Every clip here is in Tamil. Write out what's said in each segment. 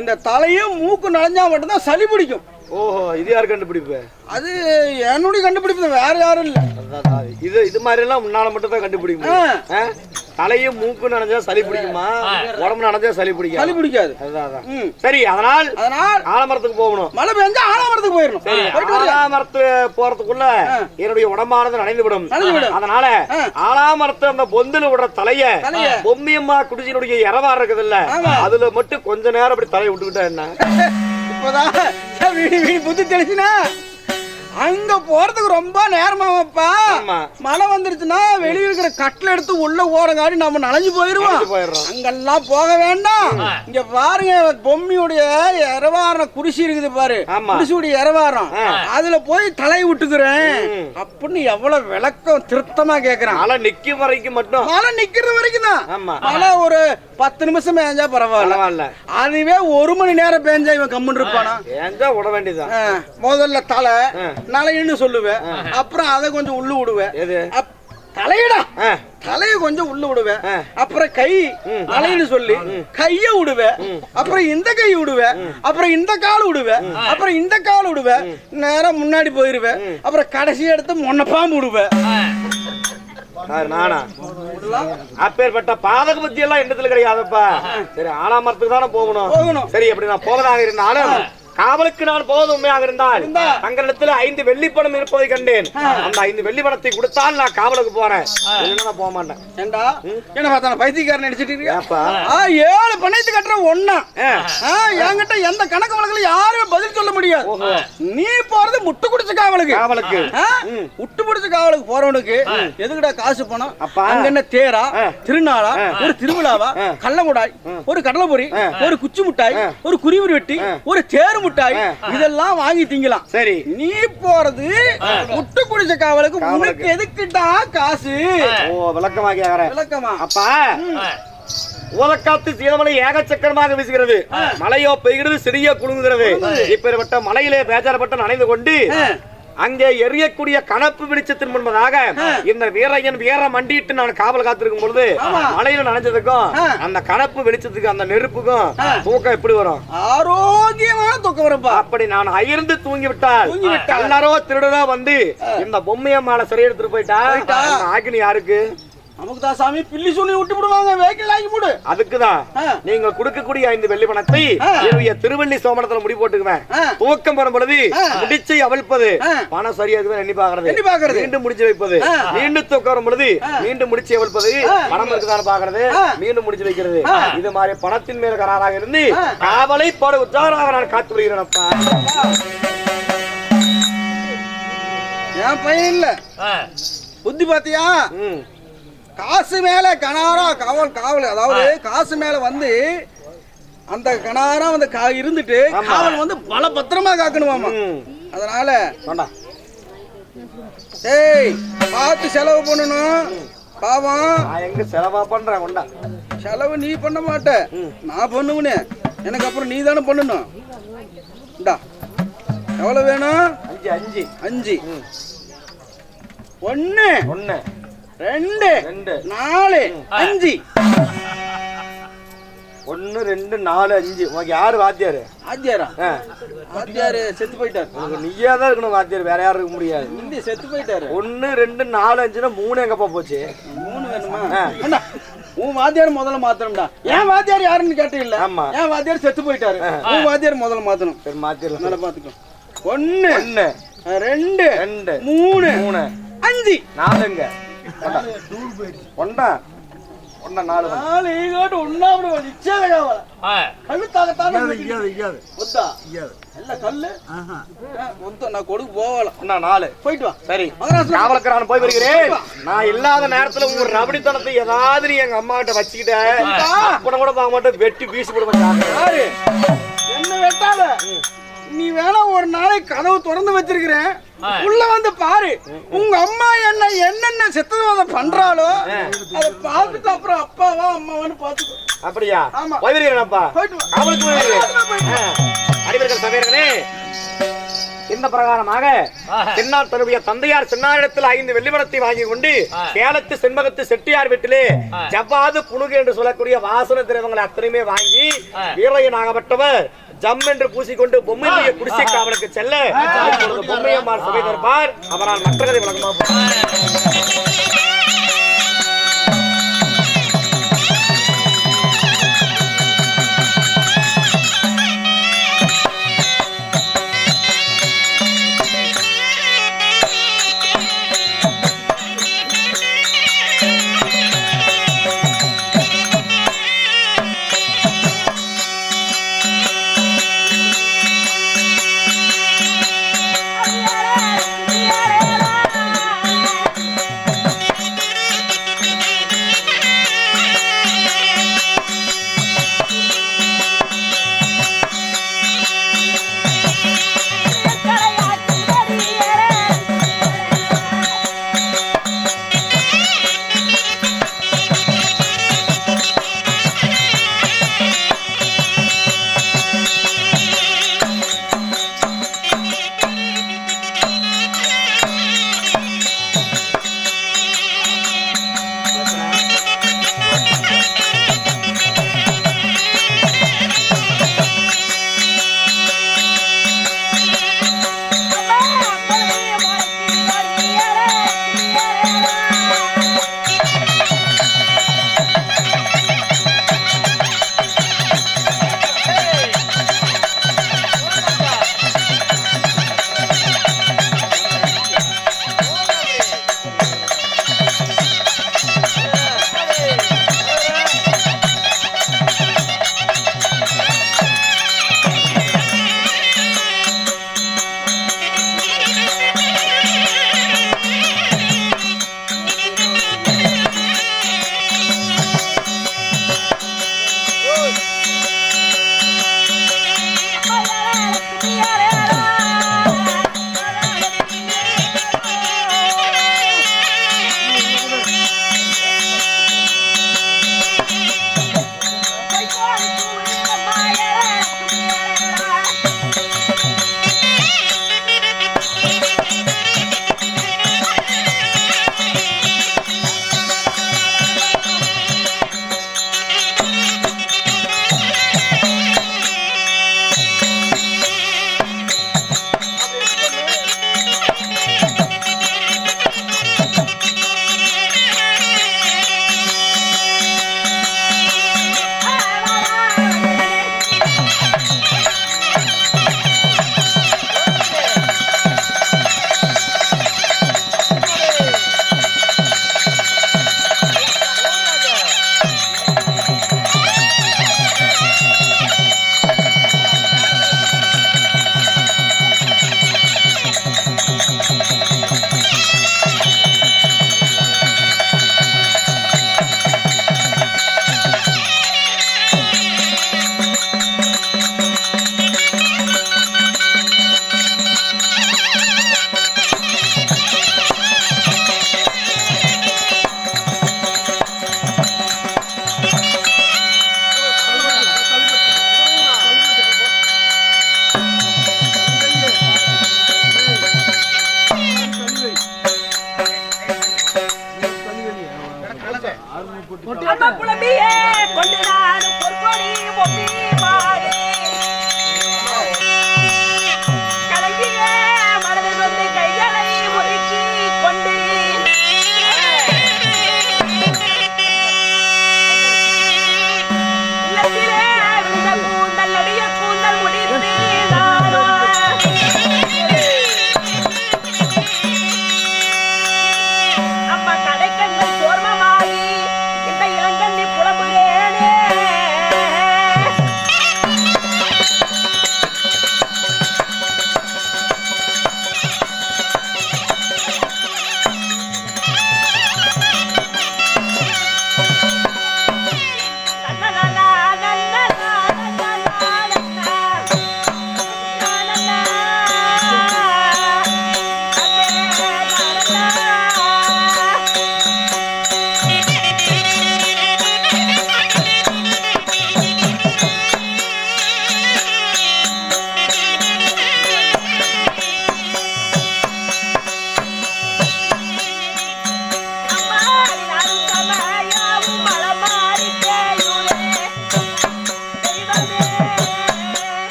இந்த தலையும் மூக்கு நனைஞ்சா மட்டும்தான் சளி பிடிக்கும். ஓஹோ, இது யாரு கண்டுபிடிப்பு? அது என்னுடைய கண்டுபிடிப்பு, வேற யாரும் இல்ல. இது மாதிரி எல்லாம் முன்னால மட்டும் தான் கண்டுபிடிக்கும். தலையும் மூக்கு நனைஞ்சா சளி பிடிக்குமா, உடம்பு நனைஞ்சா சளி பிடிக்கும்? சளி பிடிக்காது. சரி, அதனால் ஆலமரத்துக்கு போகணும். மழை பெஞ்சா ஆலமரத்துக்கு போயிடணும். ஆலமரத்து போறதுக்குள்ள என்னுடைய உடம்பானது நனைந்து விடும். அதனால ஆலாமரத்து அந்த பொந்துல விடுற தலைய பொம்மியம்மா குடிச்சினுடைய இரவா இருக்குது இல்ல, அதுல மட்டும் கொஞ்ச நேரம் அப்படி தலையை விட்டுக்கிட்டா என்ன? இப்பதான் புத்தி தெளிச்சுனா அங்க போறதுக்கு ரொம்ப நேரமாப்பா. மழை வந்துருச்சுன்னா வெளியே இருக்கிற கட்டில எடுத்து உள்ள ஓரங்காடி நம்ம நனைஞ்சு போயிருவோம். அங்கெல்லாம் போக வேண்டாம். இங்க பாருங்க, பொம்மியுடைய இரவாரம் குடிசி இருக்குது பாரு, குடிசியுடைய இரவாரம், அதுல போய் தலை விட்டுக்கிறேன் அப்படின்னு எவ்வளவு விளக்கம் திருத்தமா கேக்குறான். மழை நிக்கும் வரைக்கும் மட்டும், மழை நிக்கிற வரைக்கும் தான். மழை ஒரு 10 நிமிஷம் பேஞ்சா பரவாயில்ல, அதுவே 1 மணி நேரம் பேஞ்சா இவன் கம்முன்னு இருப்பானா? பேஞ்சா விட வேண்டியதான். முதல்ல தலை நலைன்னு சொல்லுவேன், அப்புறம் அதை கொஞ்சம் உள்ள விடுவேன். தலையிடா தலைய கொஞ்சம் உள்ள விடுவேன், அப்புறம் கை நலைன்னு சொல்லி கைய விடுவேன், அப்புறம் இந்த கை விடுவேன், அப்புறம் இந்த கால் விடுவேன், அப்புறம் இந்த கால் விடுவேன், நேரம் முன்னாடி போயிருவேன், அப்புறம் கடைசி எடுத்து முன்னப்பாம்பு விடுவேன். நானா அப்பேற்பட்ட பாதக புத்தி எல்லாம் எண்ணத்துல கிடையாதுப்பா. சரி, ஆலாமரத்துக்கு தானே போகணும். சரி, அப்படி நான் போவதாக இருந்தாலும் காவலுக்கு நான் போவது உண்மையாக இருந்தால் தங்களிடத்துல 5 வெள்ளிப்பணம் இருப்பதை கண்டேன். அந்த 5 வெள்ளிப்பணத்தை கொடுத்தால் நான் காவலுக்கு போறேன், இல்லைன்னா போக மாட்டேன். ஏண்டா என்ன பார்த்தா பைத்தியக்காரன் அடிச்சிட்டு 7 பணத்தை கட்டுற ஒண்ணா என்கிட்ட எந்த கணக்கு வழக்குல யாருமே பதில் சொல்ல முடியாது. நீ போறது முட்டு குடிச்ச காவலுக்கு முட்டு பிடிச்ச காவலுக்கு போறவனுக்கு எதுக்குடா காசு பணம்? அங்க என்ன தேரா, திருநாளா, ஒரு திருவிழாவா, கள்ளங்குடாய், ஒரு கடலைப்பொரி, ஒரு குச்சி முட்டாய், ஒரு குருவி வெட்டி, ஒரு தேர் முட்டாய், இதெல்லாம் வாங்கி திங்கலாம். சரி, நீ போறது முட்டு குடிச்ச காவலுக்கு, உனக்கு எதுக்குடா காசு? ஓ, விளக்கமா கேக்குறேன். விளக்கமா? அப்பா, ஓலக்காத்து சீனமலை ஏகச்சக்கரமாக வீசுகிறது, மழையோ பெய்கிறது, செடியோ குலுங்குகிறது. இப்பேற்பட்ட மலையிலே பேச்சாரப்பட்ட நனைந்து கொண்டு அங்கே எரியக்கூடிய கணப்பு வெளிச்சத்தின் முன்பதாக இந்த வீரையன் வீர மண்டிட்டு நான் காவல் காத்திருக்கும் பொழுது மலையில நனைஞ்சதுக்கும் அந்த கணப்பு வெளிச்சத்துக்கு அந்த நெருப்புக்கும் தூக்கம் எப்படி வரும்? ஆரோக்கியமான தூக்கம் வரும். அப்படி நான் அயர்ந்து தூங்கி விட்டால் கல்லரோ திருடரோ வந்து இந்த பொம்மையம்மாளை சிறை எடுத்துட்டு போயிட்டா ஆக்கினி யாருக்கு? நமக்கு தான் சாமி பில்லி சொல்லி விட்டு விடுவாங்க, வெஹிக்கிள் ஆக்கி போடு. அதுக்குதான் நீங்க கொடுக்கக்கூடிய 5 வெள்ளி பணத்தை என்னுடைய திருவள்ளி சோமனத்துல முடி போட்டுக்குவேன். தூக்கம் வரும் பொழுது முடிச்சை அவிழ்ப்பது, பணம் சரியாக எண்ணி பாக்குறது, மீண்டும் முடிச்சு வைப்பது, மீண்டும் தூக்கம் வரும் பொழுது மீண்டும் முடிச்சு அவிழ்ப்பது, பணம் இருக்குதான்னு பாக்குறது, மீண்டும் முடிச்சு வைக்கிறது. இது மாதிரி பணத்தின் மேல கராராக இருந்து காவலை போட உற்சாகமாக நான் காத்து வருகிறேன்ப்பா. என் பையன் இல்ல புத்தி பாத்தியா? காசு மேல கனாரா காவல், அதாவது காசு மேல வந்து அந்த கனாரா வந்து இருந்துட்டு காவல் வந்து பல பத்திரமா காக்கணுமாமா. அதனால ஏய் பார்த்து செலவு பண்ணணும். பாவம் எங்க செலவா பண்றேன் கொண்டா. செலவு நீ பண்ண மாட்ட, நான் பண்ணுவேனே, எனக்கு அப்புறம் நீ தானே பண்ணணும். எவ்வளவு வேணும்? 5 1 2 4 5 1 2 4 5. உனக்கு யாரு வாத்தியாரு? வாத்தியாரு செத்து போயிட்டாரு. நீயா தான் இருக்கணும் வாத்தியார், வேற யாரும் இருக்க முடியாது. இந்தி செத்து போயிட்டாரு. 1 2 4 5னா 3 எங்கப்பா போச்சு? 3 வேணுமா? உன் வாத்தியார் முதல்ல மாத்தணும்டா. ஏன் வாத்தியார் யாருன்னு கேட்டீங்கல்ல? ஏன் வாத்தியார் செத்து போயிட்டாரு, உன் வாத்தியார் முதல்ல மாத்தணும். சரி, மாத்திரலாம், நல்லா பாத்துக்கோ. 1 2 3 5 4ங்க ஒன்னா ஒன்னா 4 ஈகோட்டு ஒண்ணாவது நிச்சயம் காவல கழுத்தாகத்தான இயாது ஒத்தா இயாது இல்ல கல்லு ஒத்த நான் கொடுக்க போவல அண்ணா 4 போயிட்டு வா. சரி, காவலுக்கு நான் போய் வருகிறேன். நான் இல்லாத நேரத்துல உங்க ரபடித்தனத்தை ஏதாவது நீ எங்க அம்மா கிட்ட வச்சுக்கிட்ட கூட பார்க்க மாட்டேன், வெட்டி வீசி போட மாட்டாங்க. என்ன வெட்டாத, நீ வேணா ஒரு நாளைக்கு கதவு திறந்து வச்சிருக்கிறேன், உள்ள வந்து பாரு. உங்க அம்மா என்னென்ன சித்தவாத பண்றாளோ அதை பார்த்துட்டு அப்புறம் அப்பாவா அம்மாவான்னு பாத்துக்கோ. அப்படியா? போய் வருகிறேன் அப்பா. காவலுக்கு போய் வருகிறேன். அடிவர்கள் சமையர்களே, இந்த பிரகாரமாக தென்னார் தன்னுடைய தந்தையார் சின்னாரிடத்தில் 5 வெள்ளிமணத்தை வாங்கி கொண்டு சேலத்து செண்பகத்து செட்டியார் வீட்டிலே ஜவ்வாது புனுகு என்று சொல்லக்கூடிய வாசன திரவங்களை அத்தனையுமே வாங்கி வீரையனாகப்பட்டவர் ஜம் என்று பூசிக்கொண்டு பொம்மையுடைய குடிசை காவலுக்கு செல்ல பொம்மையம்மார் சபை தருப்பார். அவரால் மற்ற கதை விளக்கமாக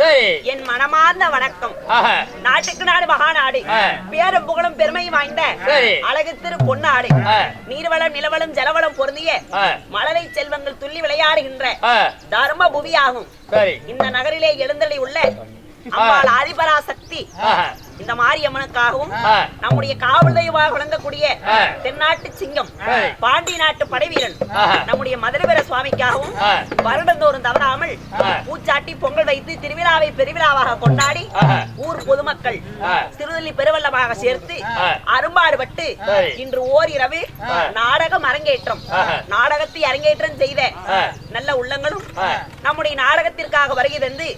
என் மனமார்ந்த வணக்கம். நாட்டுக்கு நாடு மகாநாடு, பேரும் புகழும் பெருமையும் வாய்ந்த அழகு திரு பொன்னாடு, நீர்வளம் நிலவளம் ஜலவளம் பொருந்திய மலரை செல்வங்கள் துள்ளி விளையாடுகின்ற தர்ம புவியாகும். இந்த நகரிலே எழுந்தள்ளி உள்ள அம்பாள் ஆதிபராசக்தி இந்த மாரியம்மனுக்காகவும் நம்முடைய காவல் தெய்வமாக விளங்கக்கூடிய தென்னாட்டு சிங்கம் பாண்டி நாட்டு படைவீரன் நம்முடைய மதுரவீர சுவாமிக்காகவும் வருடந்தோறும் தவறாமல் பூச்சாட்டி பொங்கல் வைத்து திருவிழாவை பெருவிழாவாக கொண்டாடி ஊர் பொதுமக்கள் திருவள்ளி பெருவல்லமாக சேர்த்து அரும்பாடுபட்டு இன்று ஓரிரவு நாடகம் அரங்கேற்றம் நாடகத்தை அரங்கேற்றம் செய்த நல்ல உள்ளங்களும் நம்முடைய நாடகத்திற்காக வருகை தந்து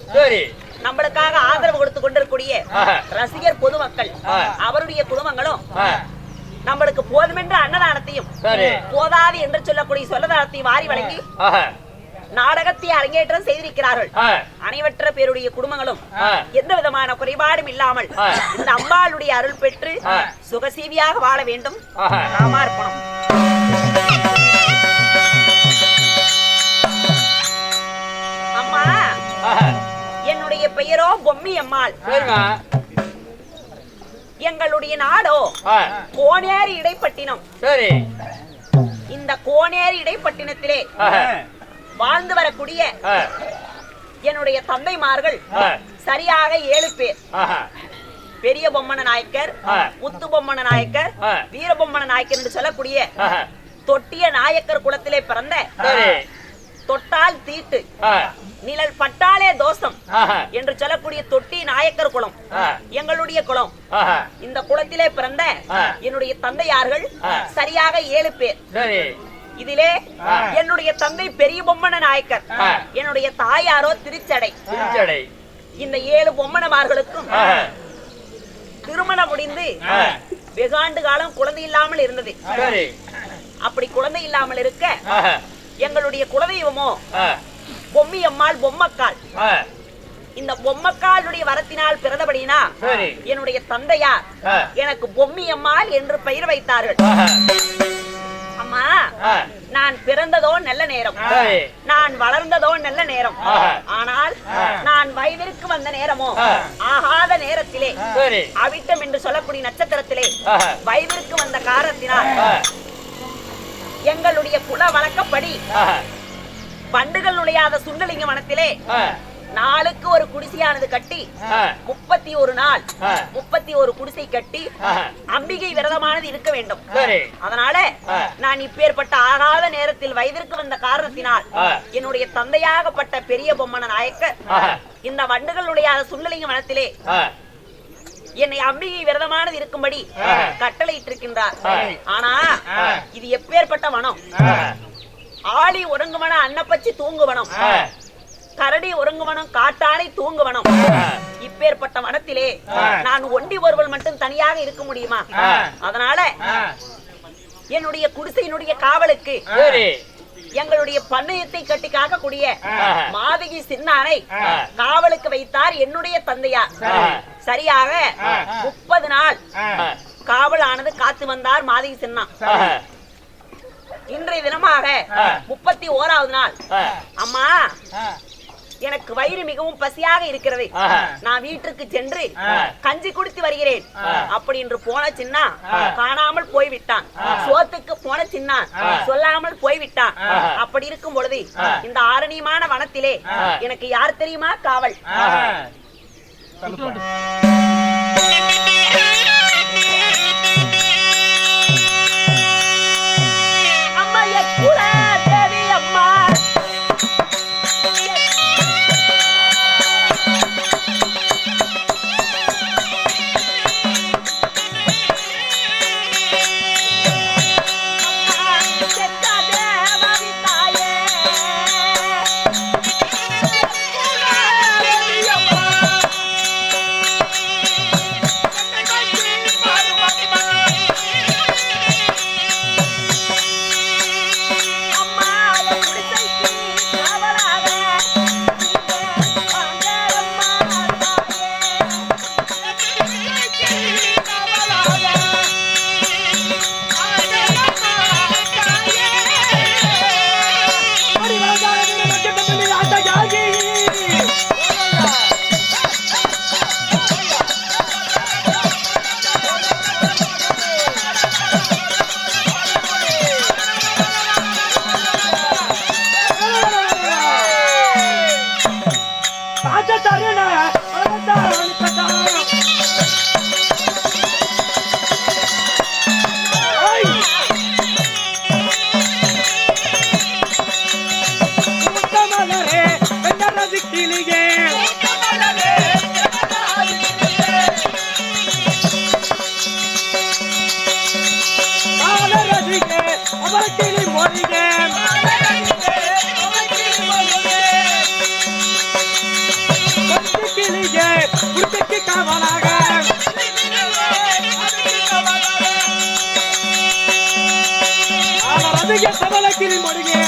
நம்மளுக்காக ஆதரவு கொடுத்து கொண்டிருக்கூடிய ரசிகர் பொதுமக்கள் அவருடைய குடும்பங்களும் நம்மளுக்கு போதுமென்ற அன்னதானத்தையும் போதாது என்று சொல்லக்கூடிய சொல்லதானத்தையும் வாரி வழங்கி நாடகத்தை அரங்கேற்றம் செய்திருக்கிறார்கள். அனைவற்ற பேருடைய குடும்பங்களும் எந்த விதமான குறைபாடும் இல்லாமல் இந்த அம்பாளுடைய அருள் பெற்று சுகசீவியாக வாழ வேண்டும். நாமார்ப்பணம். அம்மா, என்னுடைய பெயரோ பொம்மி அம்மாள். எங்களுடைய நாடோ கோனேரி இடைப்பட்டினம். இந்த கோனேரி இடைப்பட்டினத்திலே வாழ்ந்து வரக்கூடிய என்னுடைய தந்தைமார்கள் சரியாக 7 பேர். பெரிய பொம்மன நாயக்கர், முத்து பொம்மன நாயக்கர், வீர பொம்மன நாயக்கர் என்று சொல்லக்கூடிய தொட்டிய நாயக்கர் குலத்திலே பிறந்த தொட்டால் தீட்டு நிழல் பட்டாலே தோஷம் என்று சொல்லக்கூடிய தொட்டி நாயக்கர் குலம் எங்களுடைய குலம். இந்த குலத்திலே பிறந்த என்னுடைய தந்தையார்கள் சரியாக 7 பேர். இதிலே என்னுடைய தந்தை பெரிய பொம்மன நாயக்கர், என்னுடைய தாயாரோ திருச்சடை. இந்த 7 பொம்மனமார்களுக்கும் திருமணம் முடிந்து வெகாண்டு காலம் குழந்தை இல்லாமல் இருந்தது. அப்படி குழந்தை இல்லாமல் இருக்க எங்களுடைய குலதெய்வமோ பொம்மி அம்மாள் பொம்மக்கால். இந்த பொம்மக்காலுடைய வரத்தினால் பிறந்தபடினா என்னுடைய தந்தையார் எனக்கு பொம்மி அம்மாள் என்று பெயர் வைத்தார்கள். அம்மா, நான் பிறந்ததோ நல்ல நேரம், நான் வளர்ந்ததோ நல்ல நேரம். ஆனால் நான் வயதிற்கு வந்த நேரமோ ஆகாத நேரத்திலே அவிட்டம் என்று சொல்லக்கூடிய நட்சத்திரத்திலே வயதிற்கு வந்த காரணத்தினால் எங்களுடைய குல வழக்கப்படி பண்டுகள் நுழையாத சுண்டலிங்க வனத்திலே நாளுக்கு ஒரு குடிசையானது கட்டி 31 நாள் 31 குடிசை கட்டி அம்பிகை விரதமானது இருக்க வேண்டும். அதனால நான் இப்பேற்பட்ட ஆகாத நேரத்தில் வயதிற்கு வந்த காரணத்தினால் என்னுடைய தந்தையாகப்பட்ட பெரிய பொம்மன நாயக்கர் இந்த வண்டுகளுடைய சுண்டலிங்க வனத்திலே என்னை அம்பிகை விரதமானது இருக்கும்படி கட்டளையிட்டிருக்கின்றார். ஆனா இது எப்பேற்பட்ட வனம்? ஆளி ஒருங்குவனம், அன்னப்பச்சி தூங்குவனம், கரடி ஒருங்குவனம், காட்டானை தூங்குவனம். இப்பேற்பட்ட வனத்திலே நான் ஒண்டி ஒருவள் மட்டும் தனியாக இருக்க முடியுமா? அதனால என்னுடைய குடிசையினுடைய காவலுக்கு எங்களுடைய பண்ணையத்தை கட்டி காக்கக்கூடிய மாதகி சின்னானை காவலுக்கு வைத்தார் என்னுடைய தந்தையார். சரியாக 30 நாள் காவல் ஆனது காத்து வந்தார் மாதகி சின்னா. இன்றைய தினமாக 31வது நாள். அம்மா, எனக்கு வயிறு மிகவும் பசியாக இருக்கிறது, நான் வீட்டுக்கு சென்று கஞ்சி குடித்து வருகிறேன் அப்படி என்று போன சின்னா காணாமல் போய்விட்டான். சோத்துக்கு போன சின்னா சொல்லாமல் போய்விட்டான். அப்படி இருக்கும் பொழுது இந்த ஆரணியமான வனத்திலே எனக்கு யார் தெரியுமா காவல்? அம்மா, எக்குல தேவி அம்மா, சபலக்கிளி மொழிகே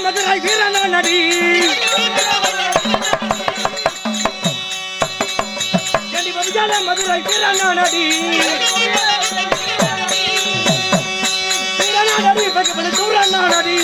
மதுரை வீரனா நடி மதுரை வீரனா நடி வீரனா நடி பக்கத்துல சூரனா நடி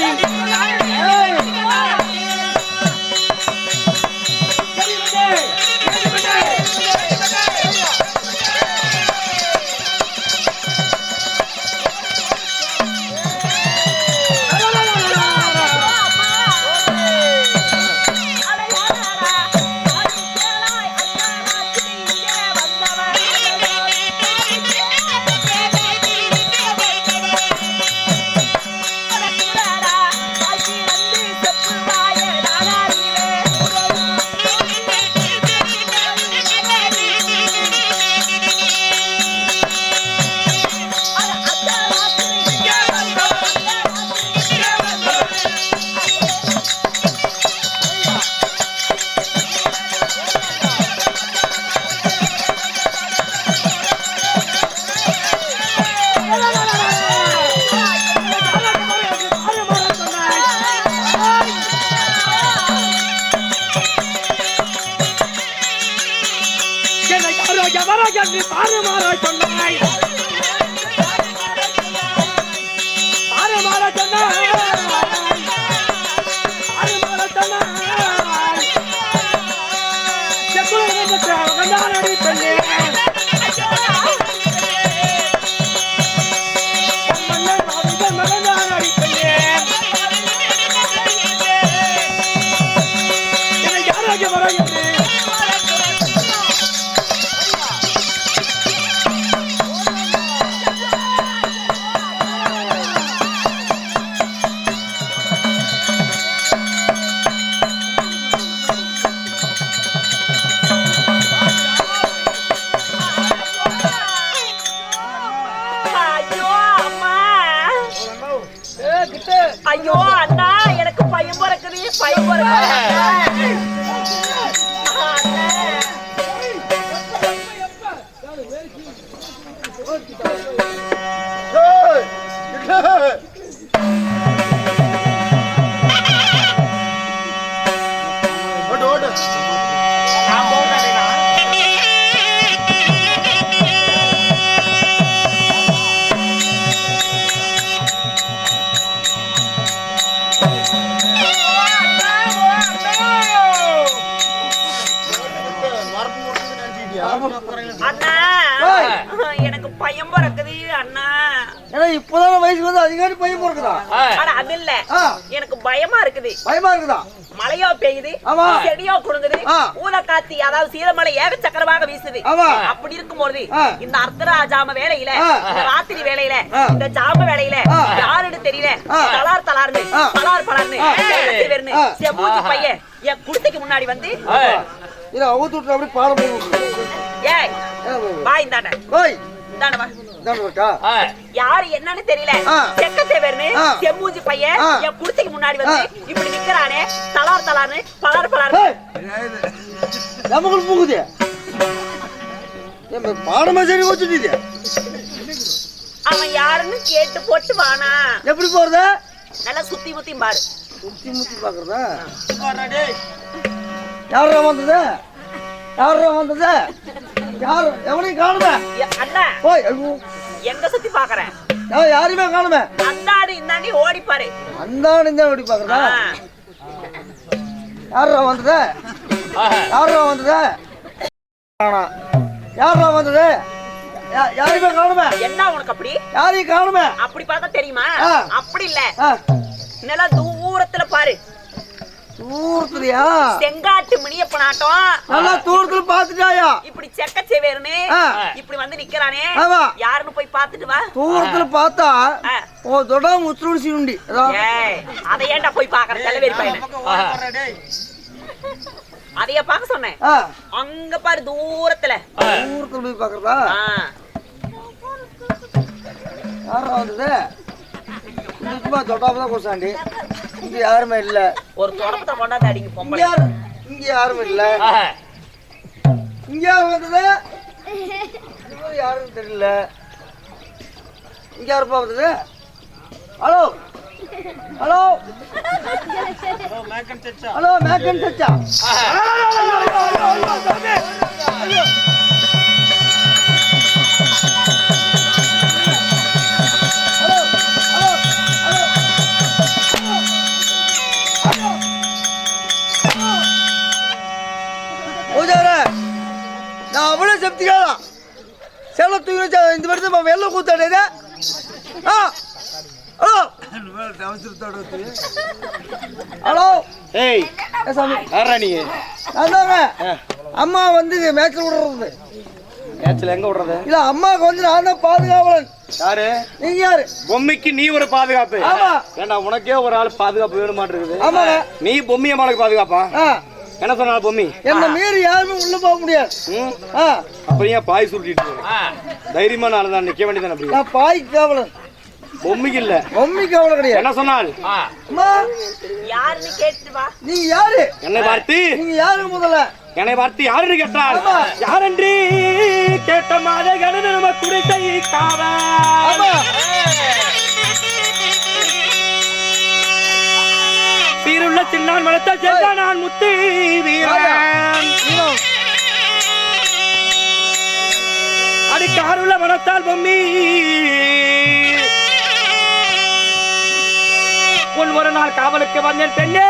ஐயோ அண்ணா எனக்கு பையன் பிறக்குது பையன் பிறக்குது இப்பதான வயசுக்கு வந்து அதிகாரி பையன் பிறக்குதா? ஆனா அது இல்ல, எனக்கு பயமா இருக்குது. பயமா இருக்குதா? மழையோ பெய்யுது, செடியோ குடுங்குது, ஊத காத்தி அதாவது சீரமலை ஏகச்சக்கரமாக வீசுது. அப்படி இருக்கும்போது இந்த அர்த்தராஜாம வேலையில, இந்த ராத்திரி வேலையில, இந்த ஜாம வேலையில யாருன்னு தெரியல, தலார் தலார்னு பலார் பலார்னு செம்பூச்சி பையன் என் குடிசைக்கு முன்னாடி வந்து இல்ல அவுத்து விட்டு அப்படி பாட போகுது. ஏய் வா இந்தாண்ட, ஓய் இந்தாண்ட வா. யாரு என்னன்னு தெரியல, செக்க சேவர்னு செம்பூச்சி பையன் என் குடிசைக்கு முன்னாடி வந்து இப்படி நிக்கிறானே, தலார் தலார்னு பலார் பலார்னு நமக்கு போகுது. பாடமா சரி வச்சுட்டு அவன் யாருன்னு கேட்டு போட்டு வானா. எப்படி போறத? நல்லா சுத்தி முத்தி பாரு. சுத்தி முத்தி பாக்குறதா? யாரா வந்தது? யாரா வந்தது? யாரு எவனையும் காணுமே அண்ணா. ஓய் எங்க சுத்தி பாக்குறேன்? யாருமே காணுமே. அந்தாடு இந்தாண்டி ஓடி பாரு. அந்தாடு இந்த ஓடி பாக்குறதா? யாரா வந்தது? யாரா வந்தது? யாரா வந்தது? யாருமே காணுமே. என்ன உனக்கு அப்படி? யாரையும் காணுமே. அப்படி பார்த்தா தெரியுமா? அப்படி இல்ல, நல்லா தூரத்துல பாரு. தூரத்துலயா? செங்காட்டு மணியப்பனாட்டம் நல்லா தூரத்துல பாத்துட்டாயா? இப்படி செக்க செவேர்னு இப்படி வந்து நிக்கிறானே, யாருன்னு போய் பாத்துட்டு வா. தூரத்துல பார்த்தா ஓ தொட முத்துருசி உண்டி. அத ஏன்டா போய் பாக்குற தலைவேரி பையன்? அதைய பாக்க சொன்னேன். அங்க பாரு தூரத்துல. தூரத்துல போய் பாக்குறதா? யாரா வந்தது? சும்மா தொட்டாப்பதான் கொசாண்டி. இங்க யாருமே இல்ல. ஒரு தொடப்பத்தை கொண்டாந்து அடிங்க பொம்பளை. இங்க யாருமே இல்ல. இங்க யாரு வந்தது? யாரும் தெரியல. இங்க யாருப்பா வந்தது? ஹலோ ஹலோ ஹலோ மேக்கன் சச்சா. நான் அவ்வளவு சக்திக்காரா செல்ல தூக்கி இந்த வருஷம் வெள்ள கூத்தாடு. ஹலோ ஹலோ ஏய் சாமி யாரா நீ? அதாங்க அம்மா வந்து மேட்ச்ல விடுறது. மேட்ச்ல எங்க விடுறது? இல்ல அம்மாவுக்கு வந்து நான் தான் பாதுகாவலன். யாரு நீங்க யாரு? பொம்மைக்கு நீ ஒரு பாதுகாப்பு. ஆமா. ஏண்டா உனக்கே ஒரு ஆள் பாதுகாப்பு வேணும் மாட்டிருக்குது. ஆமாங்க. நீ பொம்மி அம்மாளுக்கு பாதுகாப்பா? என்ன சொன்னாலும் பொம்மி என்ன மீறி யாருமே உள்ள போக முடியாது. அப்புறம் ஏன் பாய் சுருட்டிட்டு தைரியமான ஆளு தான் நிக்க வேண்டியதான். அப்படி நான் பாய் காவலன். பொம்மிக்கு இல்ல, பொம்மிக்கு அவ்வளவு கிடையாது. என்ன சொன்னால் யாருன்னு கேட்டு வா. நீங்க யாரு? என்னை பார்த்து நீங்க யாரு முதல்ல? என்னை பார்த்து யாருன்னு கேட்டால் யாரென்று கேட்ட மாதிரி கணது நம்ம குடிசை காவல் சீருள்ள சின்னான் மனத்தை சேர்ந்தா நான் முத்து வீரன் அடிக்காருள்ள மனத்தால் பொம்மி உன் ஒரு நாள் காவலுக்கு வந்தேன் பெண்ணே.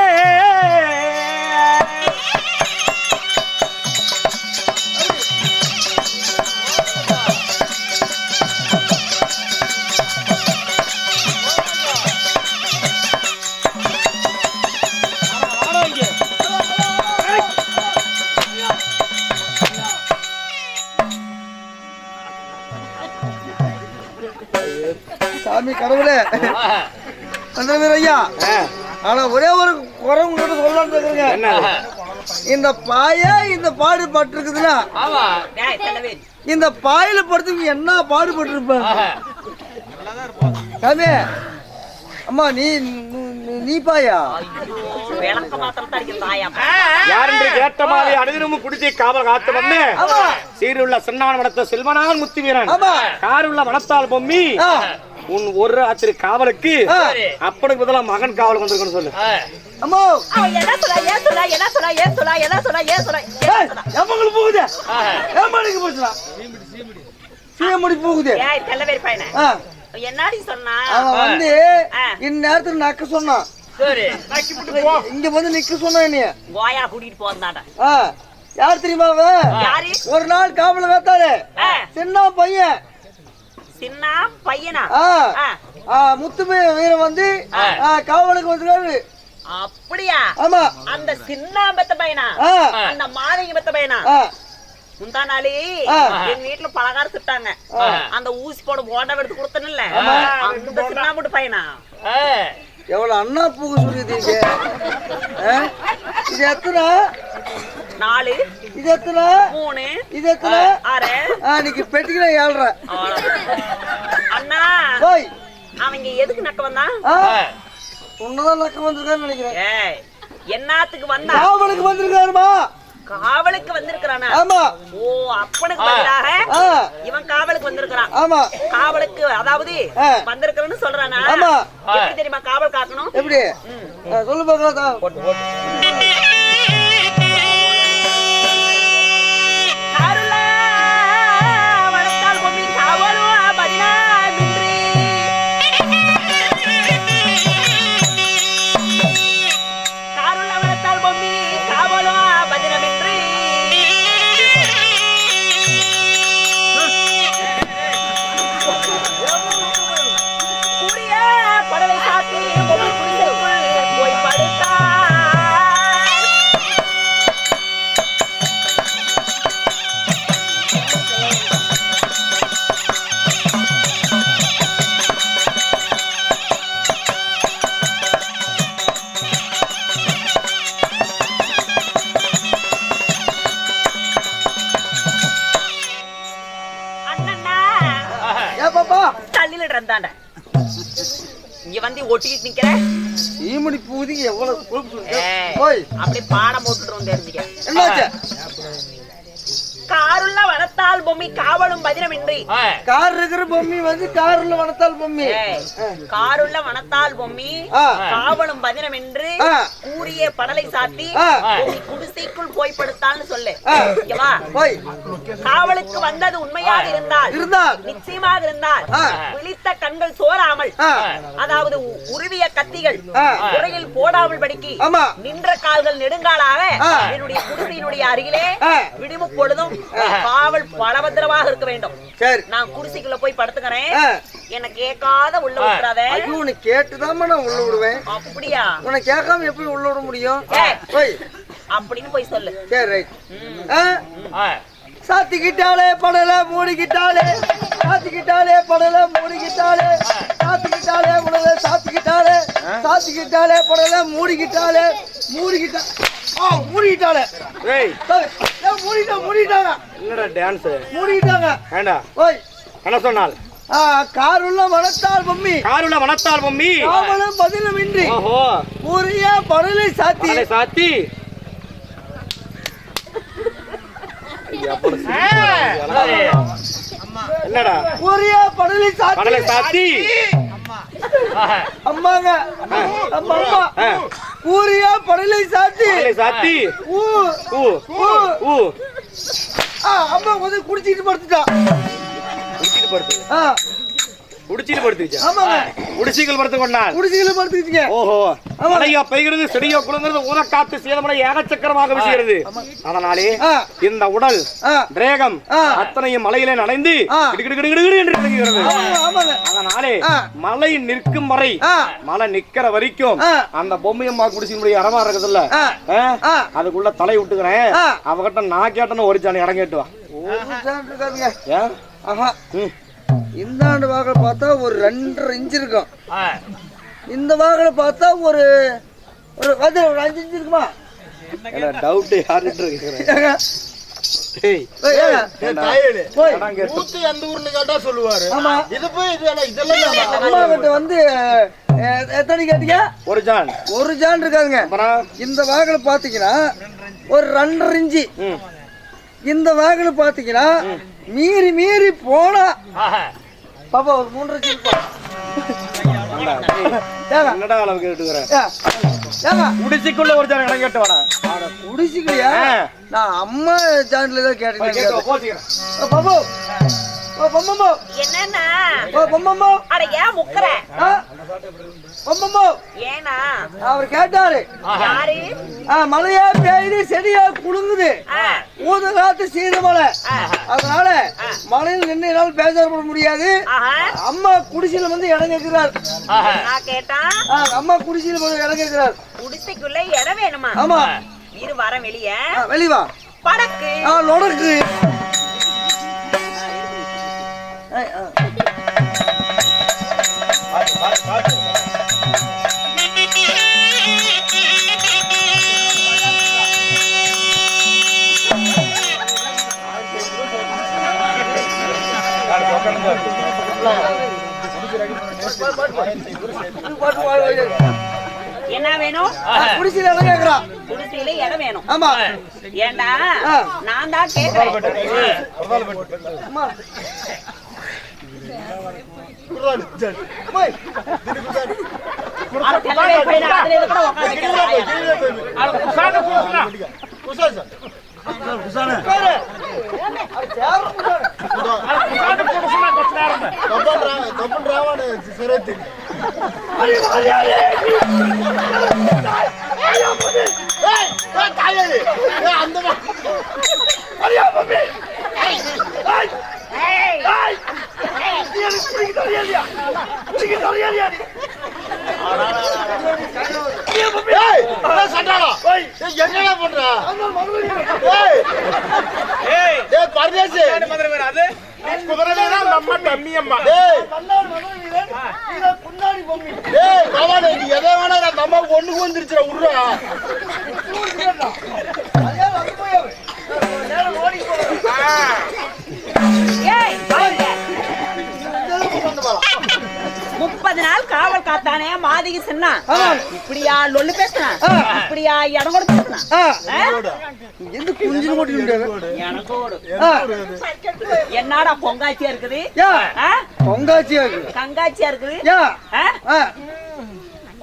சாமி கடவுளே ஐயா, ஆனா ஒரே ஒரு குறை உங்ககிட்ட சொல்லலாம்னு இருக்குங்க. இந்த பாய இந்த பாடு பட்டு இருக்குதுன்னா இந்த பாயில படுத்து என்ன பாடுபட்டு இருப்பேன் சாமி. அம்மா நீ நீ பாயா யாரென்று கேட்ட மாதிரி அனுதினமும் குடிசை காவல் காத்து வந்து சீருள்ள சின்னான் மனத்த செல்வனான் முத்து வீரன் காருள்ள மனத்தால் பொம்மி உன் ஒரு ராத்திரி காவலுக்கு அப்பனுக்கு பதிலா மகன் காவல் வந்திருக்கணும் சொல்லு. அம்மா போகுது என்னடி சொன்னா வந்து இந்நேரத்துக்கு நக்க சொன்னான். இங்க வந்து நிக்க சொன்னா என்னைய கோயா கூட்டிட்டு போந்தாடா. யார் தெரியுமா? ஒரு நாள் காவல வேத்தாரு சின்ன பையன் சின்ன பையனா முத்துமே வீரன் வந்து காவலுக்கு வந்துருக்காரு. அப்படியா? ஆமா. அந்த சின்ன பெத்த பையனா? அந்த மாதங்கி பெத்த பையனா? முந்தா நாளே எங்க வீட்டுல பலகாரம் சுட்டாங்க. அந்த ஊசி போட போண்டா எடுத்து கொடுத்தனல்ல, அந்த சின்ன முட்டு பையனா? எவ்வளவு அண்ணா பூக்கு சொல்லிட்டீங்க. இது எத்தனை? 4. இது எத்தனை? 3. இது எத்தனை? 6. நீங்க பெட்டிக்கிற 7. அண்ணா அவங்க எதுக்கு நக்க வந்தான்? உன்னதான் நக்க வந்திருக்கான்னு நினைக்கிறேன். என்னத்துக்கு வந்தா? காவலுக்கு வந்திருக்காருமா. காவலுக்கு வந்திருக்கானா? ஆமா. ஓ, அப்பனுக்கு பதிலாக இவன் காவலுக்கு வந்திருக்கான். ஆமா. காவலுக்கு அதாவது வந்திருக்கிறன்னு சொல்றானா? ஆமா. எப்படி தெரியுமா காவல் காக்கணும்? எப்படி சொல்லு பாக்கலாம். இங்க வந்து ஒட்டிக்கிட்டு நிக்கிற ஈமணி பூதி எவ்வளவு அப்படி பாடம் போட்டுட்டு தெரிஞ்சுக்க. என்னாச்சு? காருள்ள வனத்தால் பொம்மி காவலும் பதினமின்றி. கார் இருக்கிற பொம்மி வந்து காருள்ள வனத்தால் பொம்மி. காருள்ள வனத்தால் பொம்மி காவலும் பதினமின்றி கூறிய படலை சாத்தி குடிசைக்குள் போய் படுத்தான்னு சொல்லு. காவலுக்கு வந்தது உண்மையாக இருந்தால் நிச்சயமாக இருந்தால் விழித்த கண்கள் சோறாமல், அதாவது உருவிய கத்திகள் உரையில் போடாமல் படிக்கி நின்ற கால்கள் நெடுங்காலாக என்னுடைய குடிசையினுடைய அருகிலே விடுமு பொழுதும் காவல் பலபத்திரமாக இருக்க வேண்டும். நான் குடிசைக்குள்ள போய் படுத்துக்கிறேன், என்ன கேட்காத உள்ள விட்டுறாத. உன்னை கேட்டுதான் நான் உள்ள விடுவேன். அப்படியா? உன்னை கேட்காம எப்படி உள்ள விட முடியும்? அப்படின்னு போய் சொல்லு. சரி, ரைட். சாத்திக்கிட்டாலே படல மூடிக்கிட்டாலே, சாத்திக்கிட்டாலே படல மூடிக்கிட்டாலே, சாத்திக்கிட்டாலே உடல சாத்திக்கிட்டாலே, சாத்திக்கிட்டாலே படல மூடிக்கிட்டாலே, மூடிக்கிட்டா மூடிட்டாலே. மூடிட்டாங்க. என்னடா டான்ஸ்? மூடிட்டாங்க. ஏண்டா ஓய் என்ன சொன்னால்? காருள்ள வனத்தால் பொம்மி, காருள்ள வனத்தால் பொம்மி காவலும் பதிலுமின்றி ஓஹோ கூறிய படலை சாத்தி, படலை சாத்தி என்னடா கூறிய படலை சாத்தி, படலை சாத்தி அம்மாங்க அம்மா கூறிய படலை சாத்தி, படலை சாத்தி ஊ ஊ ஊ அம்மா வந்து குடிச்சிட்டு படுத்துட்டா. குடிச்சிட்டு படுத்து குடிச்சிட்டு படுத்துச்சு. ஆமாங்க. குடிசைகள் படுத்து கொண்டான். குடிசைகள் படுத்துக்கிட்டீங்க. ஓஹோ. மழையா பெய்கிறது, செடியோ குளங்கிறது, ஊதக்காத்து சேதமடை ஏகச்சக்கரமாக வீசுகிறது. அதனாலே இந்த உடல் தேகம் அத்தனையும் மலையிலே நனைந்து அதனாலே மலை நிற்கும் வரை, மலை நிக்கிற வரைக்கும் அந்த பொம்மையம்மா குடிசையினுடைய இடமா இருக்குதுல்ல, அதுக்குள்ள தலை விட்டுக்கிறேன். அவகிட்ட நான் கேட்டேன்னு ஒரு ஜானி இடம் கேட்டுவா. இந்த ஆண்டு வாகலை பார்த்தா ஒரு 2.5 இன்ச் இருக்கும். இந்த வாகலை பார்த்தா ஒரு 5 இன்ச் இருக்குமா? டவுட் யாருட்டு இருக்கு? வந்து எத்தனை கேட்டீங்க? ஒரு ஜான் இருக்காதுங்க. இந்த வாகலை பாத்தீங்கன்னா ஒரு 2.5 இன்ச்சு. இந்த வாகலை பாத்தீங்கன்னா மீறி மீறி போனா பாப்பா ஒரு 3.5 இன்ச். என்னடா அளவு கேட்டுக்கிறேன்? குடிசைக்குள்ள ஒரு ஜான் இடம் கேட்டு வேணா. குடிசைக்குள்ளையா? நான் அம்மா ஜான்ல தான் கேட்டேன். பாபு பொம்மம்மோ என்னன்னா பொம்மம்மோ அட ஏன் முக்கற பொம்மம்மோ ஏனா அவர் கேட்டாரு யாரு மழையா பெய்யுது செடியா குலுங்குது ஊது காத்து சீது மழை அதனால மழையில் நின்று என்னால் பேசப்பட முடியாது அம்மா குடிசையில வந்து இடம் கேட்கிறார் நான் கேட்டா அம்மா குடிசையில வந்து இடம் கேட்கிறார் குடிசைக்குள்ள இடம் வேணுமா ஆமா இரு வர வெளியே வெளிவா படக்கு லொடக்கு என்ன வேணும் குடிசையில இடம் கேக்குறா குடிசையில இடம் வேணும் ஆமா ஏண்டா நான் தான் கேக்குறேன் ஒண்ணுக்கு வந்துருச்சு விடுறா முப்பது நாள் காவல் காத்தானே மாதிக்கு சொன்னா இப்படியா லொல்லு பேசுறான் இப்படியா இடம் கூட என்னடா பொங்காச்சியா இருக்குது பொங்காச்சியா இருக்கு கங்காச்சியா இருக்குது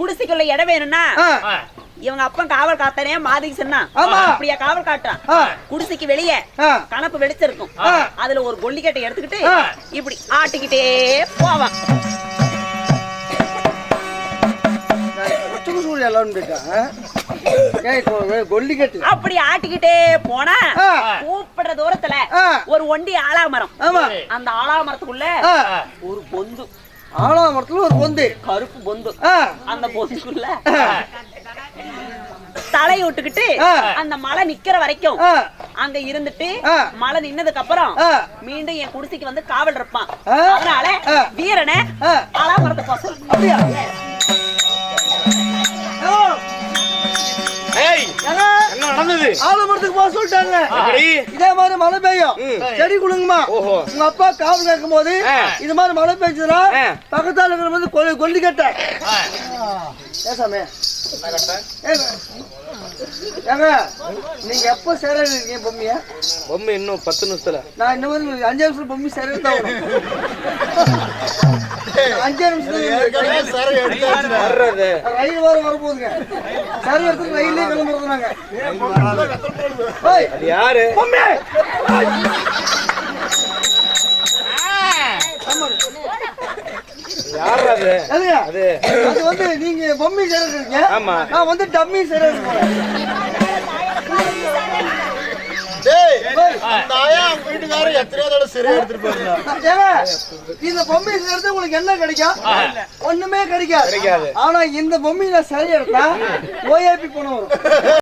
குடிசைக்குள்ள இடம் வேணும்னா இவங்க அப்பா காவல் காத்தானே மாதிக்கு சொன்னா அப்படியா காவல் காட்டுறான் குடிசைக்கு வெளியே கணப்பு வெளிச்சிருக்கும் அதுல ஒரு கொல்லிக்கட்டை எடுத்துக்கிட்டு இப்படி ஆட்டிக்கிட்டே போவான் அப்படி ஆட்டிக்கிட்டே போனா கூப்பிடுற தூரத்துல ஒரு ஒண்டி ஆலாமரம் அந்த ஆலாமரத்துக்குள்ள ஒரு பொந்து ஆலாமரத்துல ஒரு பொந்து கருப்பு பொந்து அந்த பொந்துக்குள்ள தலை விட்டுக்கிட்டு அந்த மழை நிக்கிற வரைக்கும் அங்க இருந்துட்டு மழை நின்னதுக்கு அப்புறம் மீண்டும் என் குடிசைக்கு வந்து காவல் இருப்பான் அதனால வீரனை ஆலாமரத்தை பசங்க அப்படியா என்ன நடந்தது ஆலமரத்துக்கு போக சொல்லிட்டாங்க இதே மாதிரி மழை பெய்யும் செடி குடுங்கம்மா உங்க அப்பா காவல் கேட்கும் போது இது மாதிரி மழை பெய்ஞ்சதுன்னா பக்கத்தால இருக்கிற வந்து கொல்லி கட்ட ஏசாமே ஏங்க நீங்க எப்ப சேர இருக்கீங்க பொம்மைய பொம்மை இன்னும் 10 நிமிஷத்துல நான் இந்த மாதிரி 5 நிமிஷம் பொம்மை சேர 5 நிமிஷம் ரயில் வர வரப்போகுதுங்க சரி எடுத்து ரயிலே கிளம்புறது நாங்க யாரு பொம்மை யார் அது அது வந்து நீங்க பொம்மை சேர இருக்கீங்க ஆமா நான் வந்து டம்மி சேர இருக்கேன் வீட்டுக்காரர் எத்தனையோ தடவை சிறை எடுத்துட்டு போயிருந்தா இந்த பொம்மை சேர்த்து உங்களுக்கு என்ன கிடைக்கும் ஒண்ணுமே கிடைக்காது ஆனா இந்த பொம்மையில சரி எடுத்தா ஓஏபி பணம் வரும்